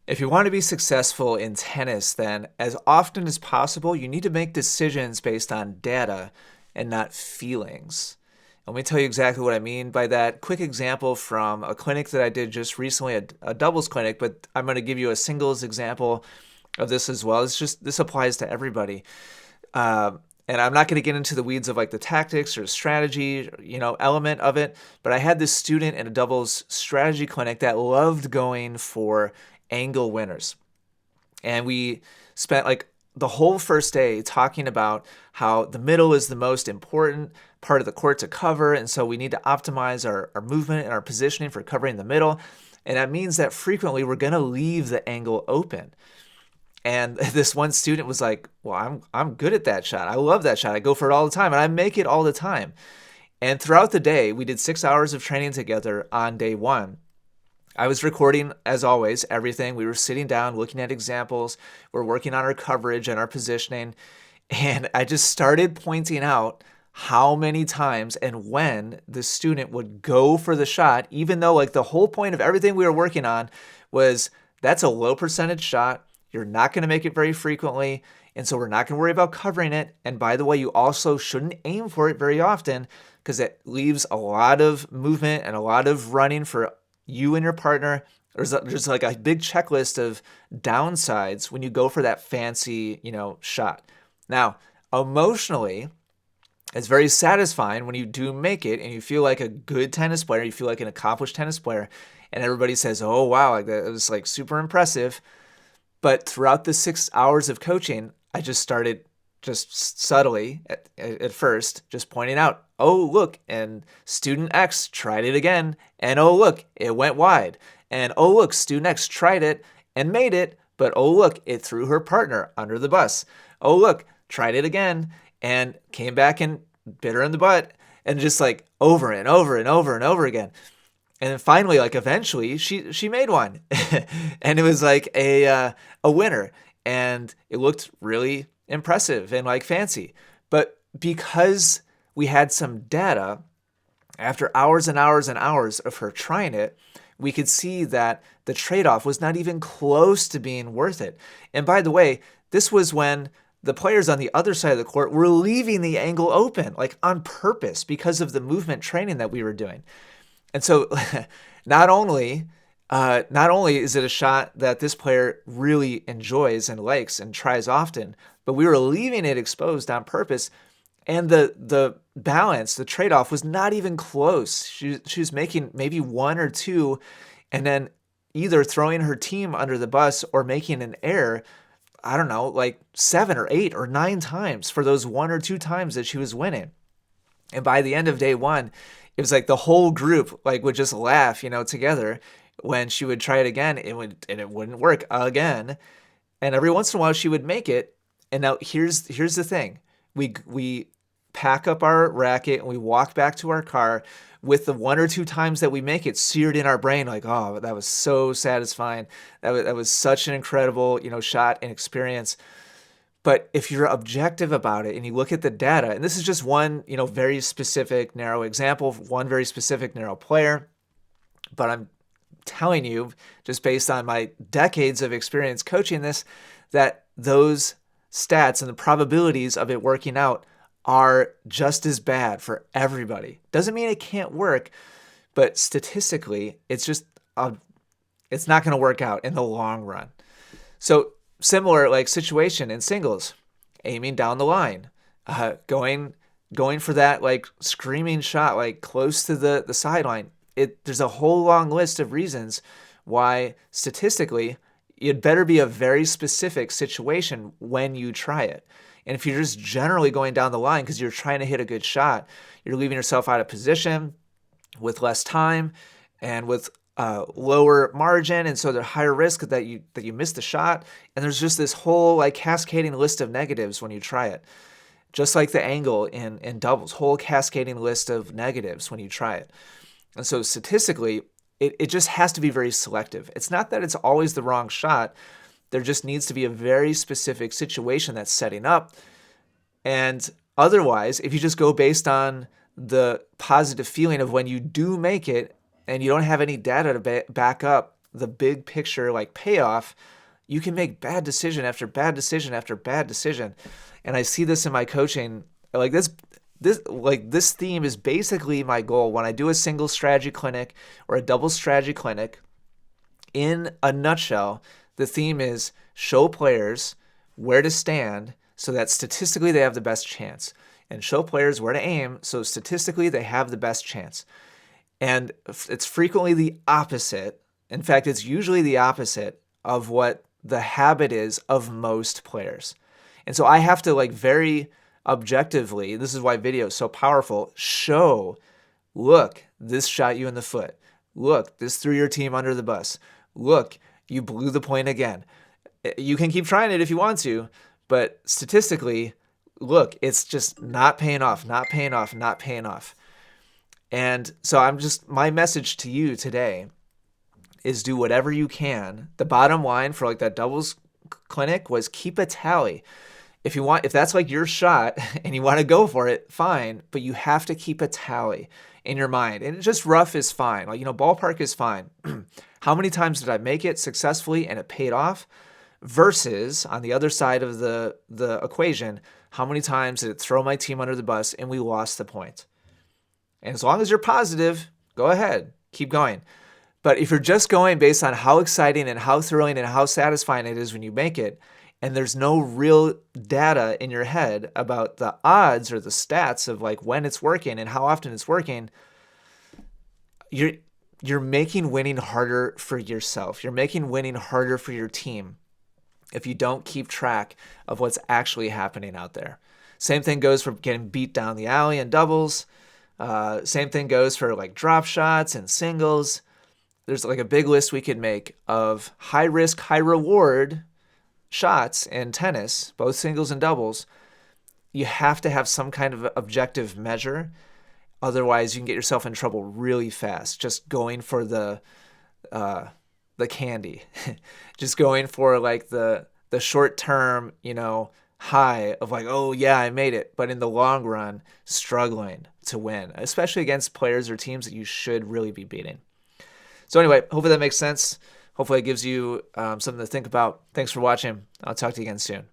If you want to be successful in tennis, then as often as possible, you need to make decisions based on data and not feelings. Let me tell you exactly what I mean by that. Quick example from a clinic that I did just recently, a doubles clinic, but I'm going to give you a singles example of this as well. It's just this applies to everybody. Uh, and I'm not going to get into the weeds of like the tactics or strategy, element of it. But I had this student in a doubles strategy clinic that loved going for angle winners. And we spent like the whole first day talking about how the middle is the most important part of the court to cover. And so we need to optimize our movement and our positioning for covering the middle. And that means that frequently we're going to leave the angle open. And this one student was like, "Well, I'm good at that shot. I love that shot. I go for it all the time, and I make it all the time." And throughout the day, we did 6 hours of training together on day one. I was recording, as always, everything. We were sitting down, looking at examples. We're working on our coverage and our positioning. And I just started pointing out how many times and when the student would go for the shot, even though like the whole point of everything we were working on was that's a low percentage shot. You're not going to make it very frequently. And so we're not going to worry about covering it. And by the way, you also shouldn't aim for it very often because it leaves a lot of movement and a lot of running for you and your partner. There's like a big checklist of downsides when you go for that fancy, shot. Now, emotionally, it's very satisfying when you do make it and you feel like a good tennis player, you feel like an accomplished tennis player, and everybody says, "Oh wow, like that was like super impressive." But throughout the 6 hours of coaching, I just started just subtly at first, just pointing out, "Oh, look, and student X tried it again. And oh, look, it went wide. And oh, look, student X tried it and made it. But oh, look, it threw her partner under the bus. Oh, look, tried it again and came back and bit her in the butt." And just like over and over and over and over again. And then finally, like eventually, she made one, and it was like a winner, and it looked really impressive and like fancy. But because we had some data after hours and hours and hours of her trying it, we could see that the trade-off was not even close to being worth it. And by the way, this was when the players on the other side of the court were leaving the angle open, like on purpose because of the movement training that we were doing. And so not only is it a shot that this player really enjoys and likes and tries often, but we were leaving it exposed on purpose. And the balance, the trade-off was not even close. She was making maybe one or two and then either throwing her team under the bus or making an error, I don't know, like 7 or 8 or 9 times for those one or two times that she was winning. And by the end of day one, it was like the whole group like would just laugh, together when she would try it again. It wouldn't work again. And every once in a while she would make it. And now here's the thing. We pack up our racket and we walk back to our car with the one or two times that we make it seared in our brain, like, "Oh, that was so satisfying. That was such an incredible, shot and experience." But if you're objective about it and you look at the data, and this is just one, very specific narrow example of one very specific narrow player, but I'm telling you, just based on my decades of experience coaching this, that those stats and the probabilities of it working out are just as bad for everybody. Doesn't mean it can't work, but statistically, it's not going to work out in the long run. So similar like situation in singles, aiming down the line, going for that like screaming shot like close to the sideline. There's a whole long list of reasons why statistically it better be a very specific situation when you try it. And if you're just generally going down the line because you're trying to hit a good shot, you're leaving yourself out of position with less time and with lower margin, and so there's higher risk that you miss the shot. And there's just this whole like cascading list of negatives when you try it, just like the angle in doubles, whole cascading list of negatives when you try it. And so statistically, it just has to be very selective. It's not that it's always the wrong shot. There just needs to be a very specific situation that's setting up. And otherwise, if you just go based on the positive feeling of when you do make it and you don't have any data to back up the big picture like payoff, you can make bad decision after bad decision after bad decision. And I see this in my coaching. Like this theme is basically my goal when I do a single strategy clinic or a double strategy clinic. In a nutshell, the theme is show players where to stand so that statistically they have the best chance, and show players where to aim so statistically they have the best chance. And it's frequently the opposite. In fact, it's usually the opposite of what the habit is of most players. And so I have to like very objectively, this is why video is so powerful, show, look, this shot you in the foot. Look, this threw your team under the bus. Look, you blew the point again. You can keep trying it if you want to, but statistically, look, it's just not paying off, not paying off, not paying off. And so my message to you today is do whatever you can. The bottom line for like that doubles clinic was keep a tally. If that's like your shot and you want to go for it, fine, but you have to keep a tally in your mind. And just rough is fine. Like, ballpark is fine. How many times did I make it successfully and it paid off? Versus on the other side of the equation, how many times did it throw my team under the bus and we lost the point? And as long as you're positive, go ahead, keep going. But if you're just going based on how exciting and how thrilling and how satisfying it is when you make it, and there's no real data in your head about the odds or the stats of like when it's working and how often it's working, you're making winning harder for yourself. You're making winning harder for your team if you don't keep track of what's actually happening out there. Same thing goes for getting beat down the alley in doubles. Same thing goes for like drop shots and singles. There's like a big list we could make of high risk, high reward shots in tennis, both singles and doubles. You have to have some kind of objective measure. Otherwise, you can get yourself in trouble really fast just going for the candy. Just going for like the short term, high of like, oh yeah, I made it. But in the long run, struggling to win, especially against players or teams that you should really be beating. So anyway, hopefully that makes sense. Hopefully it gives you something to think about. Thanks for watching. I'll talk to you again soon.